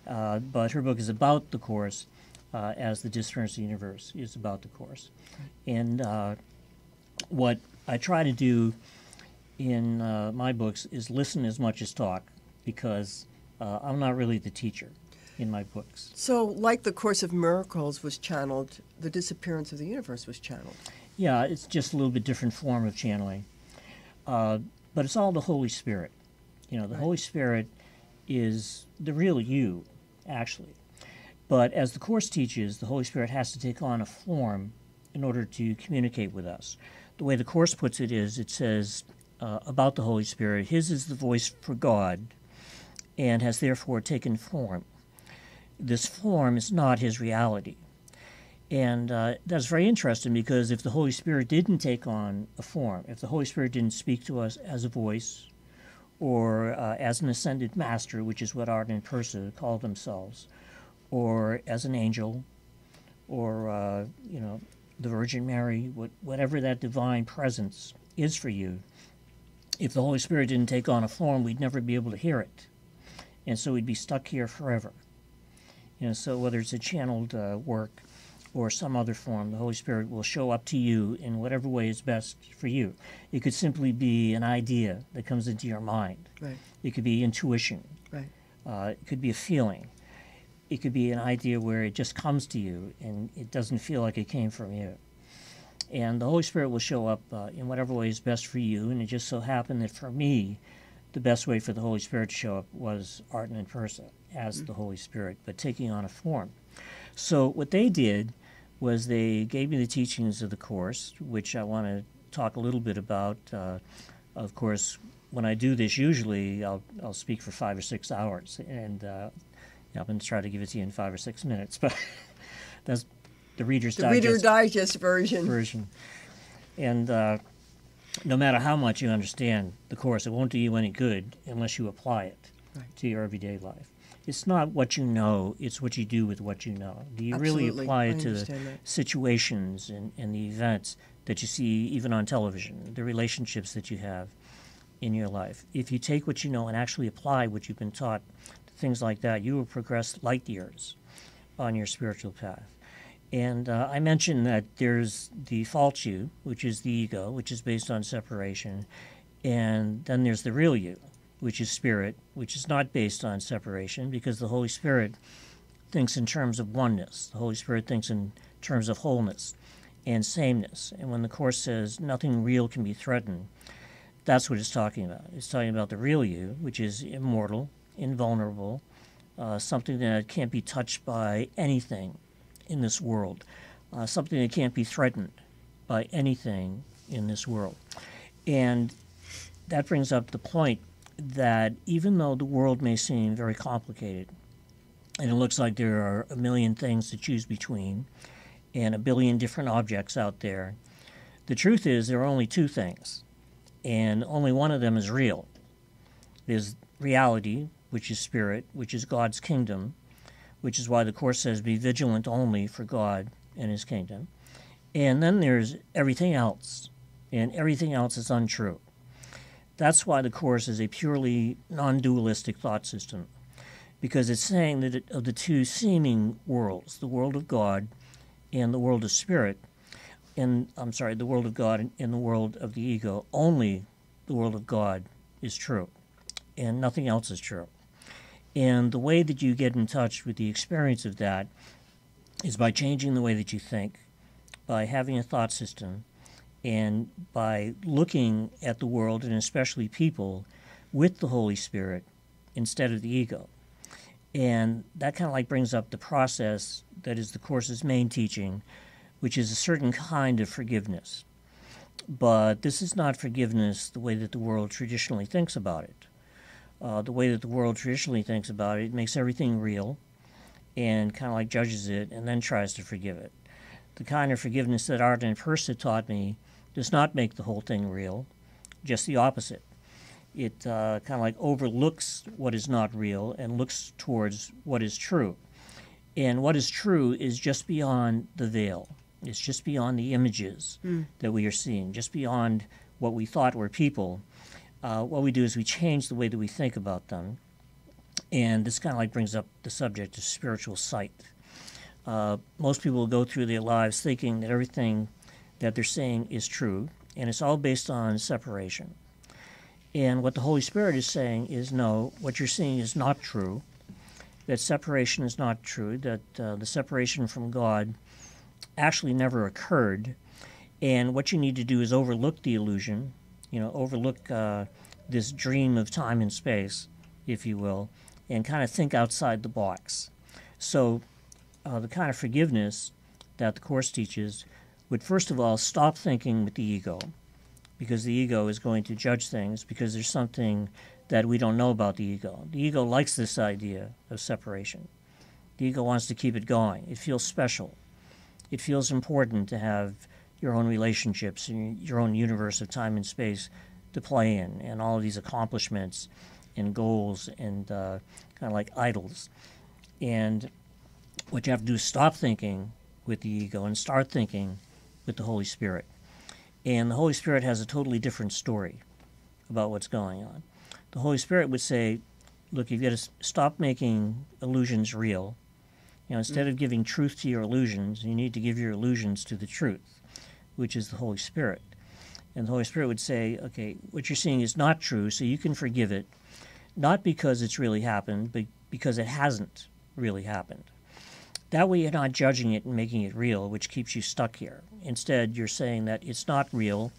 S4: But her book is about the course, as The Disappearance of the Universe is about the course. And what I try to do in my books is listen as much as talk, because I'm not really the teacher in my books.
S3: So, like The Course of Miracles was channeled, The Disappearance of the Universe was channeled.
S4: Yeah, it's just a little bit different form of channeling. But it's all the Holy Spirit. The Holy Spirit is the real you, actually. But as the Course teaches, the Holy Spirit has to take on a form in order to communicate with us. The way the Course puts it is, it says about the Holy Spirit, His is the voice for God, and has therefore taken form. This form is not his reality. And that's very interesting, because if the Holy Spirit didn't take on a form, if the Holy Spirit didn't speak to us as a voice or as an ascended master, which is what Arden and Persa call themselves, or as an angel, or, the Virgin Mary, whatever that divine presence is for you, if the Holy Spirit didn't take on a form, we'd never be able to hear it. And so we'd be stuck here forever. So whether it's a channeled work or some other form, the Holy Spirit will show up to you in whatever way is best for you. It could simply be an idea that comes into your mind.
S3: Right.
S4: It could be intuition.
S3: Right.
S4: It could be a feeling. It could be an idea where it just comes to you and it doesn't feel like it came from you. And the Holy Spirit will show up in whatever way is best for you. And it just so happened that for me, the best way for the Holy Spirit to show up was Arden and Persa as the Holy Spirit, but taking on a form. So what they did was they gave me the teachings of the Course, which I want to talk a little bit about. Of course, when I do this, usually I'll speak for 5 or 6 hours, and I'm going to try to give it to you in 5 or 6 minutes, but that's the Reader's Digest.
S3: Reader Digest version.
S4: And no matter how much you understand the Course, it won't do you any good unless you apply it to your everyday life. It's not what you know, it's what you do with what you know. Do you really apply it to the situations and the events that you see even on television, the relationships that you have in your life? If you take what you know and actually apply what you've been taught, things like that, you will progress light years on your spiritual path. And I mentioned that there's the false you, which is the ego, which is based on separation. And then there's the real you, which is spirit, which is not based on separation, because the Holy Spirit thinks in terms of oneness. The Holy Spirit thinks in terms of wholeness and sameness. And when the Course says nothing real can be threatened, that's what it's talking about. It's talking about the real you, which is immortal, invulnerable, something that can't be touched by anything in this world, something that can't be threatened by anything in this world. And that brings up the point that even though the world may seem very complicated, and it looks like there are a million things to choose between and a billion different objects out there, the truth is there are only two things, and only one of them is real. There's reality, which is spirit, which is God's kingdom, which is why the Course says be vigilant only for God and his kingdom. And then there's everything else, and everything else is untrue. That's why the Course is a purely non-dualistic thought system, because it's saying that of the two seeming worlds, the world of God and the world of spirit, the world of God and the world of the ego, only the world of God is true, and nothing else is true. And the way that you get in touch with the experience of that is by changing the way that you think, by having a thought system, and by looking at the world, and especially people, with the Holy Spirit instead of the ego. And that kind of like brings up the process that is the Course's main teaching, which is a certain kind of forgiveness. But this is not forgiveness the way that the world traditionally thinks about it. The way that the world traditionally thinks about it, it makes everything real and kind of like judges it and then tries to forgive it. The kind of forgiveness that Arden and Persa taught me does not make the whole thing real, just the opposite. It kind of like overlooks what is not real and looks towards what is true. And what is true is just beyond the veil. It's just beyond the images that we are seeing, just beyond what we thought were people. What we do is we change the way that we think about them. And this kind of like brings up the subject of spiritual sight. Most people go through their lives thinking that everything that they're saying is true, and it's all based on separation. And what the Holy Spirit is saying is, no, what you're seeing is not true, that separation is not true, that the separation from God actually never occurred, and what you need to do is overlook the illusion, overlook this dream of time and space, if you will, and kind of think outside the box. So the kind of forgiveness that the Course teaches would first of all stop thinking with the ego, because the ego is going to judge things because there's something that we don't know about the ego. The ego likes this idea of separation. The ego wants to keep it going. It feels special. It feels important to have your own relationships and your own universe of time and space to play in, and all of these accomplishments and goals and kind of like idols. And what you have to do is stop thinking with the ego and start thinking with the Holy Spirit. And the Holy Spirit has a totally different story about what's going on. The Holy Spirit would say, look, you've got to stop making illusions real. You know, instead of giving truth to your illusions, you need to give your illusions to the truth, which is the Holy Spirit. And the Holy Spirit would say, okay, what you're seeing is not true, so you can forgive it, not because it's really happened, but because it hasn't really happened. That way you're not judging it and making it real, which keeps you stuck here. Instead, you're saying that it's not real,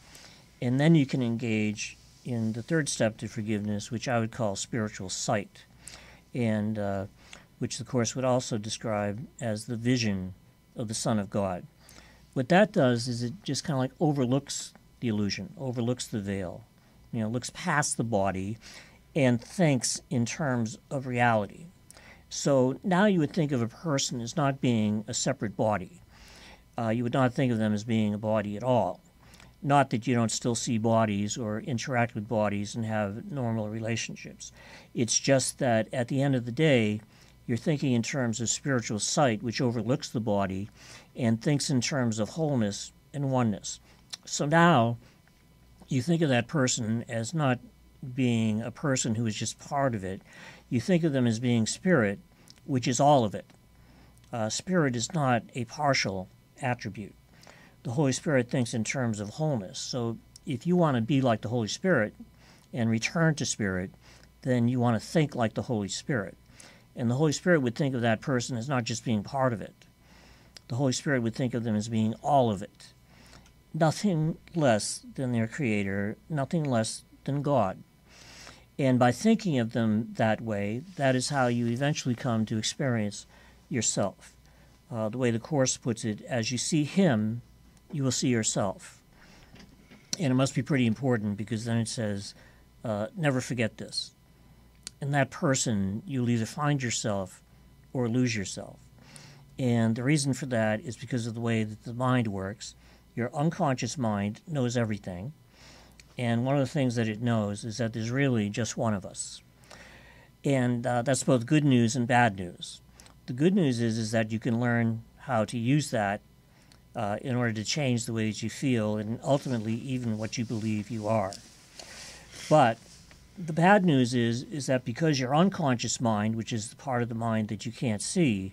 S4: and then you can engage in the third step to forgiveness, which I would call spiritual sight, and which the Course would also describe as the vision of the Son of God. What that does is it just kind of like overlooks the illusion, overlooks the veil, looks past the body and thinks in terms of reality. So now you would think of a person as not being a separate body. You would not think of them as being a body at all. Not that you don't still see bodies or interact with bodies and have normal relationships. It's just that at the end of the day, you're thinking in terms of spiritual sight, which overlooks the body and thinks in terms of wholeness and oneness. So now you think of that person as not being a person who is just part of it. You think of them as being spirit, which is all of it. Spirit is not a partial attribute. The Holy Spirit thinks in terms of wholeness. So if you want to be like the Holy Spirit and return to spirit, then you want to think like the Holy Spirit. And the Holy Spirit would think of that person as not just being part of it. The Holy Spirit would think of them as being all of it. Nothing less than their Creator, nothing less than God. And by thinking of them that way, that is how you eventually come to experience yourself. The way the Course puts it, as you see Him, you will see yourself. And it must be pretty important, because then it says, never forget this. In that person, you'll either find yourself or lose yourself. And the reason for that is because of the way that the mind works. Your unconscious mind knows everything. And one of the things that it knows is that there's really just one of us. And that's both good news and bad news. The good news is that you can learn how to use that in order to change the way that you feel and ultimately even what you believe you are. But the bad news is that because your unconscious mind, which is the part of the mind that you can't see,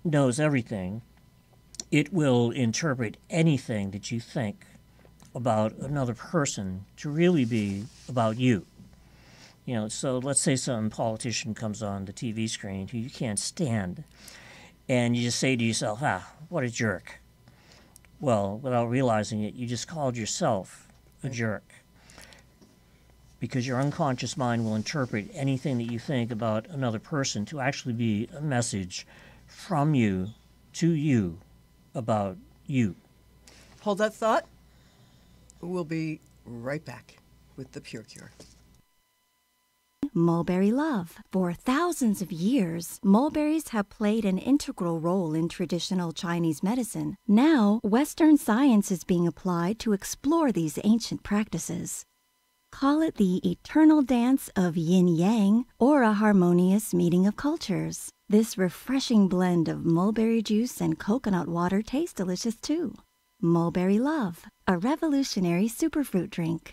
S4: knows everything, it will interpret anything that you think about another person to really be about you. So let's say some politician comes on the TV screen who you can't stand, and you just say to yourself, what a jerk. Well, without realizing it, you just called yourself a jerk. Because your unconscious mind will interpret anything that you think about another person to actually be a message from you to you about you.
S3: Hold that thought. We'll be right back with The Pure Cure.
S5: Mulberry love. For thousands of years, mulberries have played an integral role in traditional Chinese medicine. Now, Western science is being applied to explore these ancient practices. Call it the eternal dance of yin-yang or a harmonious meeting of cultures. This refreshing blend of mulberry juice and coconut water tastes delicious too. Mulberry Love, a revolutionary superfruit drink.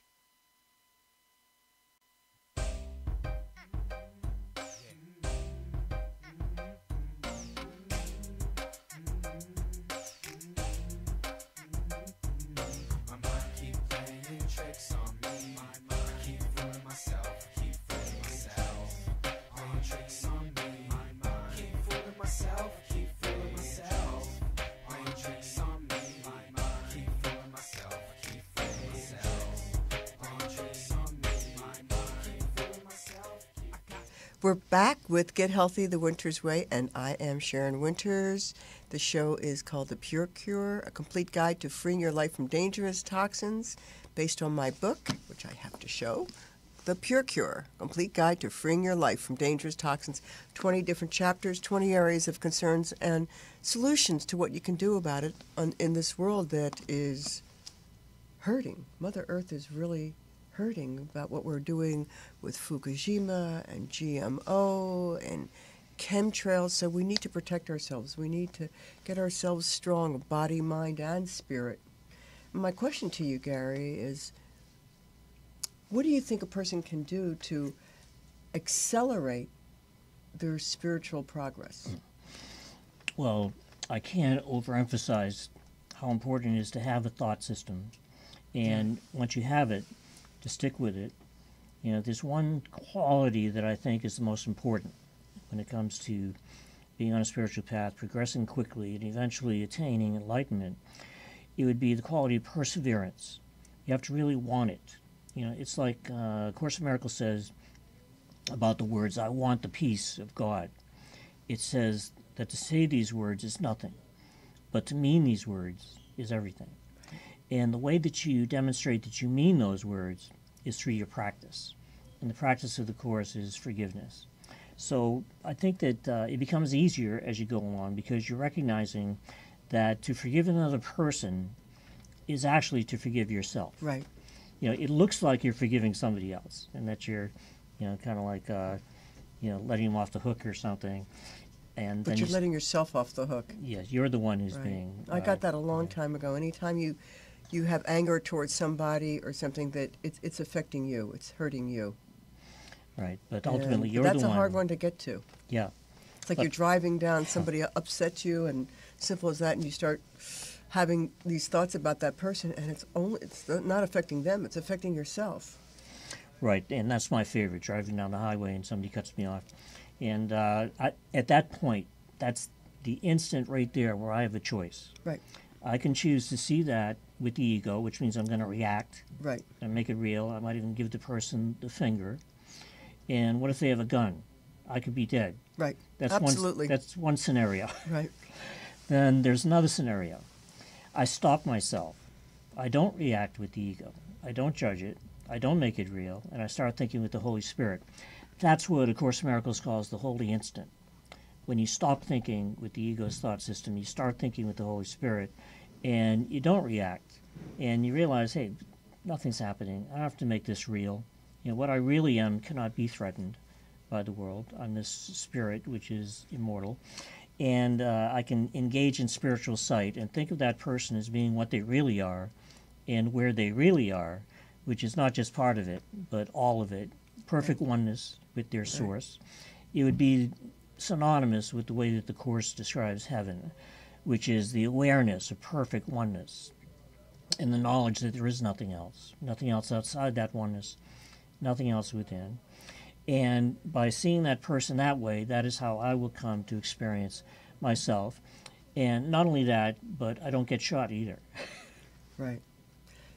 S3: We're back with Get Healthy the Winters Way, and I am Sharyn Wynters. The show is called The Pure Cure, a complete guide to freeing your life from dangerous toxins, based on my book, which I have to show. The Pure Cure, Complete Guide to Freeing Your Life from Dangerous Toxins. 20 different chapters, 20 areas of concerns, and solutions to what you can do about it in this world that is hurting. Mother Earth is really hurting about what we're doing with Fukushima and GMO and chemtrails. So we need to protect ourselves. We need to get ourselves strong, body, mind, and spirit. My question to you, Gary, is what do you think a person can do to accelerate their spiritual progress?
S4: Well, I can't overemphasize how important it is to have a thought system. And once you have it, to stick with it. You know, there's one quality that I think is the most important when it comes to being on a spiritual path, progressing quickly, and eventually attaining enlightenment. It would be the quality of perseverance. You have to really want it. You know, it's like Course in Miracles says about the words, I want the peace of God. It says that to say these words is nothing, but to mean these words is everything. And the way that you demonstrate that you mean those words is through your practice. And the practice of the Course is forgiveness. So I think that it becomes easier as you go along because you're recognizing that to forgive another person is actually to forgive yourself.
S3: Right.
S4: You know, it looks like you're forgiving somebody else and that you're, you know, kind of like, you know, letting them off the hook or something. And
S3: but
S4: then
S3: you're letting yourself off the hook.
S4: Yes, you're the one who's
S3: Right.
S4: being...
S3: I got that a long time ago. Anytime you have anger towards somebody or something that it's affecting you, it's hurting you.
S4: Right, but ultimately you're
S3: that's
S4: the one...
S3: a hard one to get to.
S4: Yeah.
S3: It's like
S4: But-
S3: you're driving down, somebody upsets you, and simple as that, and you start having these thoughts about that person, and it's not affecting them, it's affecting yourself.
S4: Right, and that's my favorite, driving down the highway and somebody cuts me off. And at that point, that's the instant right there where I have a choice.
S3: Right.
S4: I can choose to see that with the ego, which means I'm going to react
S3: Right.
S4: and make it real. I might even give the person the finger. And what if they have a gun? I could be dead.
S3: Right.
S4: That's
S3: Absolutely.
S4: That's one scenario.
S3: Right.
S4: Then there's another scenario. I stop myself. I don't react with the ego. I don't judge it. I don't make it real. And I start thinking with the Holy Spirit. That's what A Course in Miracles calls the holy instant. When you stop thinking with the ego's thought system, you start thinking with the Holy Spirit, and you don't react. And you realize, hey, nothing's happening. I don't have to make this real. You know, what I really am cannot be threatened by the world. I'm this spirit which is immortal. And I can engage in spiritual sight and think of that person as being what they really are and where they really are, which is not just part of it, but all of it. Perfect oneness with their source. It would be synonymous with the way that the Course describes heaven, which is the awareness of perfect oneness and the knowledge that there is nothing else outside that oneness, nothing else within. And by seeing that person that way, that is how I will come to experience myself. And not only that, but I don't get shot either.
S3: Right.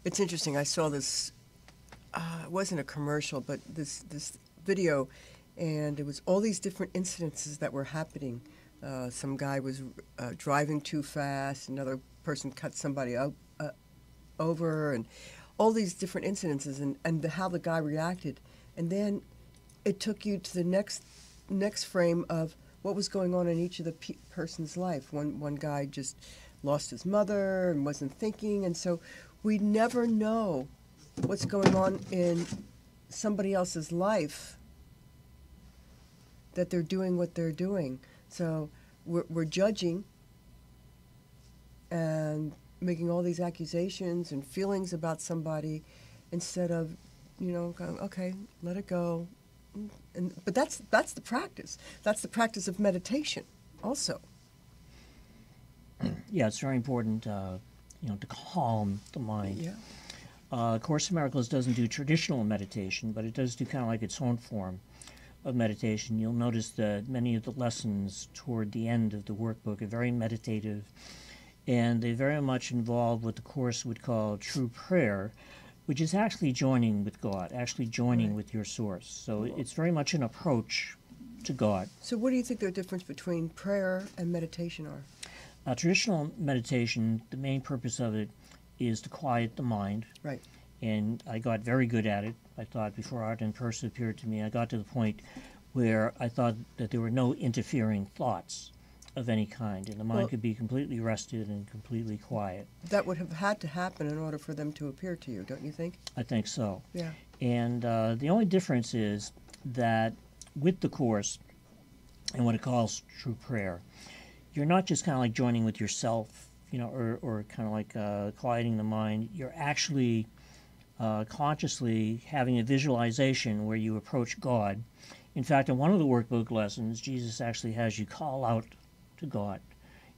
S3: It's interesting. I saw this, it wasn't a commercial, but this video, and it was all these different incidences that were happening. Some guy was driving too fast, another person cut somebody over, and all these different incidences, and how the guy reacted. And then it took you to the next frame of what was going on in each of the person's life. One guy just lost his mother and wasn't thinking, and so we never know what's going on in somebody else's life that they're doing what they're doing. So we're judging and making all these accusations and feelings about somebody instead of, going, okay, let it go. But that's the practice. That's the practice of meditation also.
S4: Yeah, it's very important, to calm the mind.
S3: Yeah.
S4: Course in Miracles doesn't do traditional meditation, but it does do kind of like its own form of meditation. You'll notice that many of the lessons toward the end of the workbook are very meditative, and they very much involve what the Course would call true prayer, which is actually joining with God, actually joining with your source. So it's very much an approach to God.
S3: So what do you think the difference between prayer and meditation are?
S4: Traditional meditation, the main purpose of it is to quiet the mind.
S3: Right.
S4: And I got very good at it. I thought before Art and Persa appeared to me, I got to the point where I thought that there were no interfering thoughts of any kind, and the mind could be completely rested and completely quiet.
S3: That would have had to happen in order for them to appear to you, don't you think?
S4: I think so.
S3: Yeah.
S4: And the only difference is that with the Course and what it calls true prayer, you're not just kind of like joining with yourself, or kind of like quieting the mind. You're actually consciously having a visualization where you approach God. In fact, in one of the workbook lessons, Jesus actually has you call out to God.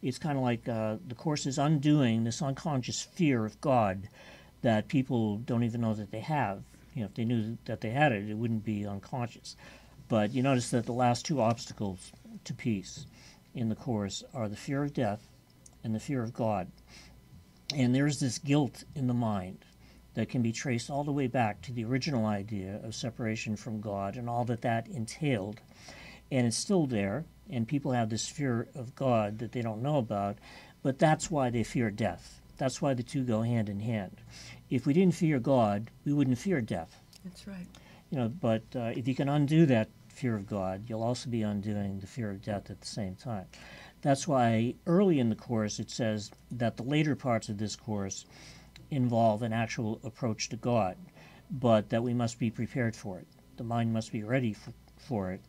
S4: It's kind of like the Course is undoing this unconscious fear of God that people don't even know that they have. If they knew that they had it, it wouldn't be unconscious. But you notice that the last two obstacles to peace in the Course are the fear of death and the fear of God. And there's this guilt in the mind that can be traced all the way back to the original idea of separation from God and all that that entailed. And it's still there, and people have this fear of God that they don't know about, but that's why they fear death. That's why the two go hand in hand. If we didn't fear God, we wouldn't fear death.
S3: That's right.
S4: But if you can undo that fear of God, you'll also be undoing the fear of death at the same time. That's why early in the Course it says that the later parts of this Course involve an actual approach to God, but that we must be prepared for it. The mind must be ready for it.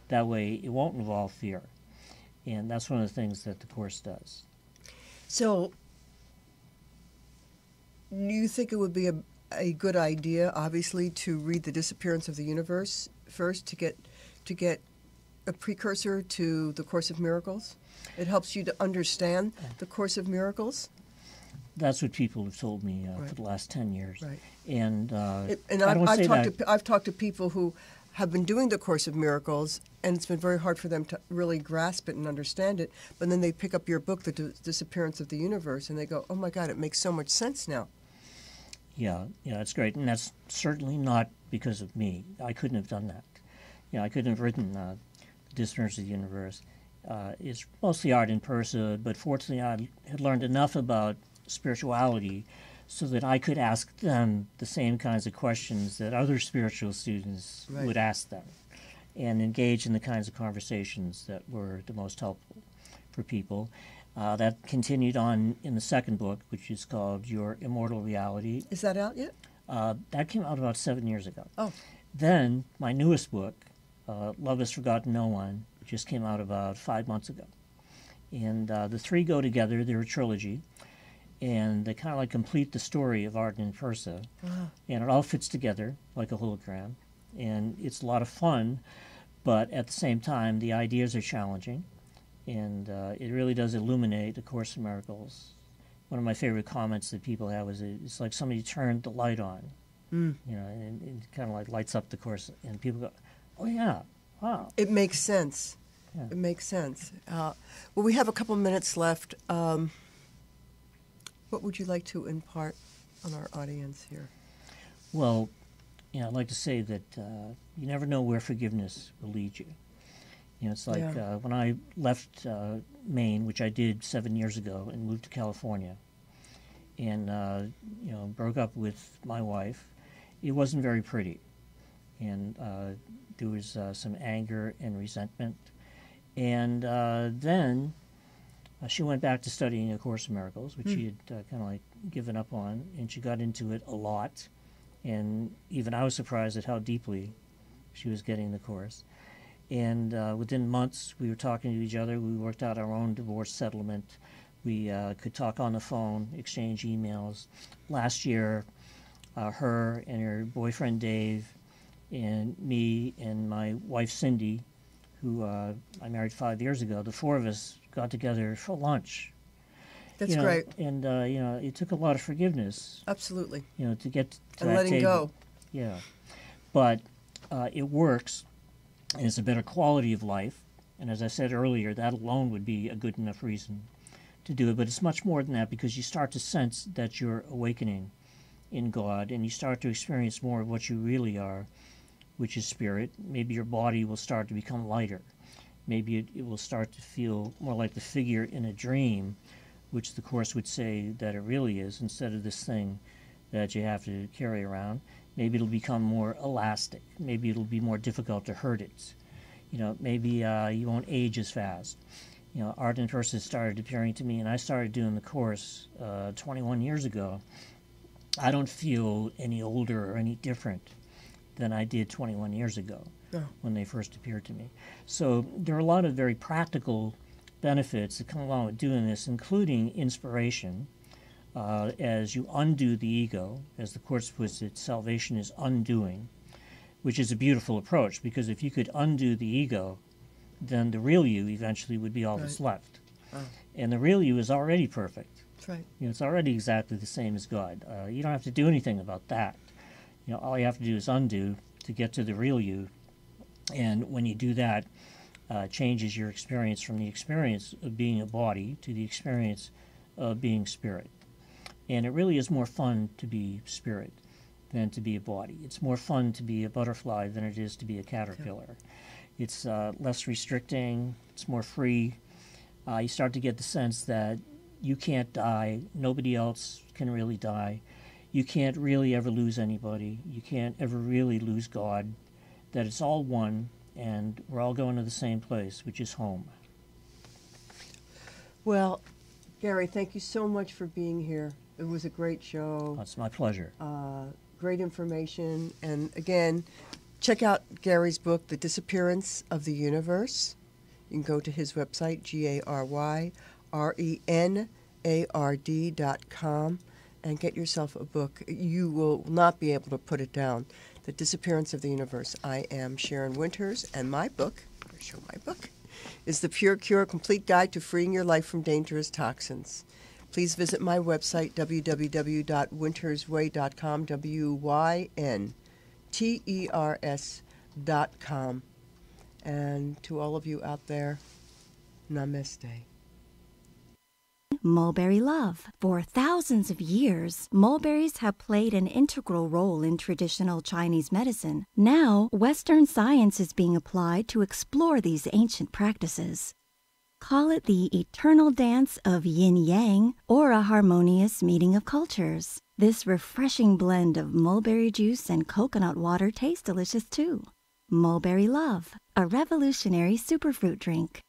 S4: That way it won't involve fear. And that's one of the things that the Course does.
S3: So, do you think it would be a good idea, obviously, to read The Disappearance of the Universe first to get a precursor to The Course of Miracles? It helps you to understand The Course of Miracles?
S4: That's what people have told me
S3: Right.
S4: for the last 10 years.
S3: Right.
S4: And
S3: I've talked to people who have been doing the Course of Miracles, and it's been very hard for them to really grasp it and understand it. But then they pick up your book, The Disappearance of the Universe, and they go, "Oh my God, it makes so much sense now."
S4: Yeah, it's great, and that's certainly not because of me. I couldn't have done that. I couldn't have written The Disappearance of the Universe. It's mostly Art and Persa, but fortunately I had learned enough about spirituality so that I could ask them the same kinds of questions that other spiritual students
S3: Right.
S4: would ask them, and engage in the kinds of conversations that were the most helpful for people. That continued on in the second book, which is called Your Immortal Reality.
S3: Is that out yet?
S4: That came out about 7 years ago.
S3: Oh.
S4: Then my newest book, Love Has Forgotten No One, just came out about 5 months ago. And the three go together. They're a trilogy. And they kind of like complete the story of Art and Persa.
S3: Wow.
S4: And it all fits together like a hologram. And it's a lot of fun, but at the same time, the ideas are challenging. And it really does illuminate the Course in Miracles. One of my favorite comments that people have is it's like somebody turned the light on, and it kind of like lights up the Course, and people go, "Oh yeah, wow."
S3: It makes sense.
S4: Yeah.
S3: It makes sense. Well, we have a couple minutes left. What would you like to impart on our audience here?
S4: Well, I'd like to say that you never know where forgiveness will lead you. It's like when I left Maine, which I did 7 years ago, and moved to California, and broke up with my wife. It wasn't very pretty, and there was some anger and resentment. And then she went back to studying A Course in Miracles, which she had kind of like given up on, and she got into it a lot. And even I was surprised at how deeply she was getting the Course. And within months, we were talking to each other. We worked out our own divorce settlement. We could talk on the phone, exchange emails. Last year, her and her boyfriend Dave, and me and my wife Cindy, who I married 5 years ago, the four of us got together for lunch.
S3: That's great.
S4: And it took a lot of forgiveness.
S3: Absolutely.
S4: To get to
S3: And
S4: that
S3: letting
S4: table.
S3: go.
S4: Yeah, but it works, and it's a better quality of life. And as I said earlier, that alone would be a good enough reason to do it. But it's much more than that, because you start to sense that you're awakening in God, and you start to experience more of what you really are, which is spirit. Maybe your body will start to become lighter. Maybe it will start to feel more like the figure in a dream, which the Course would say that it really is, instead of this thing that you have to carry around. Maybe it'll become more elastic. Maybe it'll be more difficult to hurt it. Maybe you won't age as fast. Art and verses started appearing to me, and I started doing the course 21 years ago. I don't feel any older or any different than I did 21 years ago when they first appeared to me. So there are a lot of very practical benefits that come along with doing this, including inspiration. As you undo the ego, as the Course puts it, salvation is undoing, which is a beautiful approach, because if you could undo the ego, then the real you eventually would be all that's left. And the real you is already perfect.
S3: That's right.
S4: It's already exactly the same as God. You don't have to do anything about that. All you have to do is undo to get to the real you. And when you do that, changes your experience from the experience of being a body to the experience of being spirit. And it really is more fun to be spirit than to be a body. It's more fun to be a butterfly than it is to be a caterpillar. It's less restricting. It's more free. You start to get the sense that you can't die. Nobody else can really die. You can't really ever lose anybody. You can't ever really lose God. That it's all one, and we're all going to the same place, which is home.
S3: Well, Gary, thank you so much for being here. It was a great show.
S4: It's my pleasure.
S3: Great information. And again, check out Gary's book, The Disappearance of the Universe. You can go to his website, GaryRenard.com, and get yourself a book. You will not be able to put it down. The Disappearance of the Universe. I am Sharyn Wynters, and my book, I'll show my book, is The Pure Cure, Complete Guide to Freeing Your Life from Dangerous Toxins. Please visit my website, www.wintersway.com, WYNTERS.com. And to all of you out there, namaste.
S5: Mulberry love. For thousands of years, mulberries have played an integral role in traditional Chinese medicine. Now, Western science is being applied to explore these ancient practices. Call it the eternal dance of yin-yang or a harmonious meeting of cultures. This refreshing blend of mulberry juice and coconut water tastes delicious too. Mulberry Love, a revolutionary superfruit drink.